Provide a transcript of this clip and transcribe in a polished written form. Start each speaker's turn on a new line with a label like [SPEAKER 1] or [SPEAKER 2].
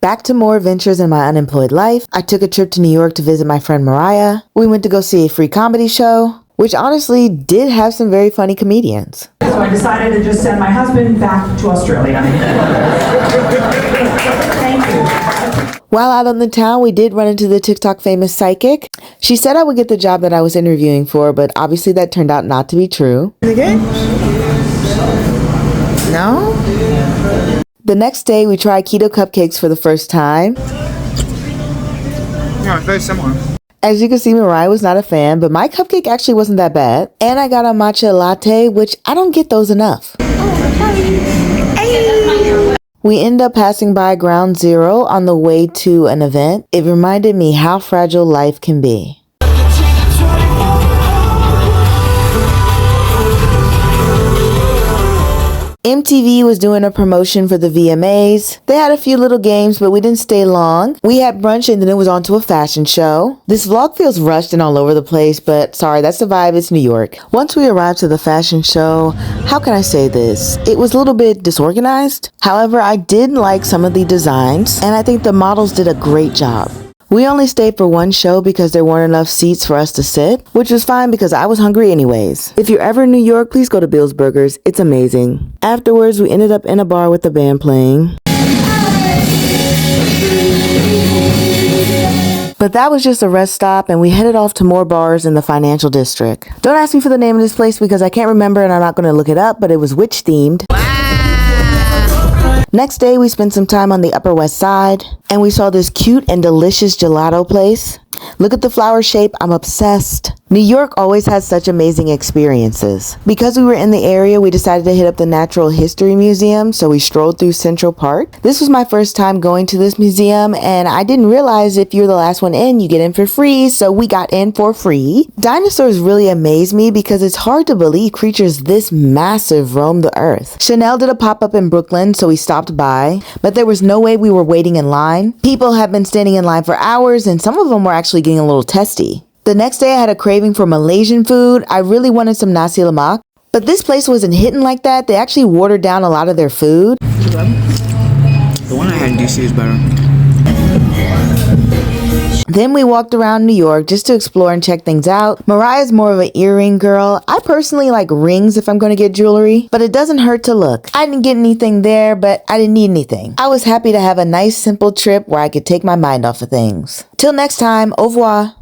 [SPEAKER 1] Back to more adventures in my unemployed life. I took a trip to New York to visit my friend Mariah. We went to go see a free comedy show, which honestly did have some very funny comedians.
[SPEAKER 2] So I decided to just send my husband back to Australia. Thank you.
[SPEAKER 1] While out on the town, we did run into the TikTok famous psychic. She said I would get the job that I was interviewing for, but obviously that turned out not to be true.
[SPEAKER 3] Again? No?
[SPEAKER 1] The next day, we tried keto cupcakes for the first time.
[SPEAKER 3] No, it's very similar.
[SPEAKER 1] As you can see, Mariah was not a fan, but my cupcake actually wasn't that bad. And I got a matcha latte, which I don't get those enough. We ended up passing by Ground Zero on the way to an event. It reminded me how fragile life can be. MTV was doing a promotion for the VMAs. They had a few little games, but we didn't stay long. We had brunch and then it was on to a fashion show. This vlog feels rushed and all over the place, but sorry, that's the vibe. It's New York. Once we arrived to the fashion show, how can I say this? It was a little bit disorganized. However, I did like some of the designs and I think the models did a great job. We only stayed for one show because there weren't enough seats for us to sit, which was fine because I was hungry anyways. If you're ever in New York, please go to Bill's Burgers. It's amazing. Afterwards, we ended up in a bar with the band playing. But that was just a rest stop and we headed off to more bars in the financial district. Don't ask me for the name of this place because I can't remember and I'm not going to look it up, but it was witch themed. Next day, we spent some time on the Upper West Side, and we saw this cute and delicious gelato place. Look at the flower shape, I'm obsessed. New York always has such amazing experiences. Because we were in the area, we decided to hit up the Natural History Museum, so we strolled through Central Park. This was my first time going to this museum, and I didn't realize if you're the last one in, you get in for free, so we got in for free. Dinosaurs really amaze me because it's hard to believe creatures this massive roam the earth. Chanel did a pop-up in Brooklyn, so we stopped by, but there was no way we were waiting in line. People have been standing in line for hours, and some of them were actually getting a little testy. The next day I had a craving for Malaysian food. I really wanted some nasi lemak, but this place wasn't hitting like that. They actually watered down a lot of their food.
[SPEAKER 3] The one I had in DC is better.
[SPEAKER 1] Then we walked around New York just to explore and check things out. Mariah's more of an earring girl. I personally like rings if I'm going to get jewelry, but it doesn't hurt to look. I didn't get anything there, but I didn't need anything. I was happy to have a nice simple trip where I could take my mind off of things. Till next time, au revoir.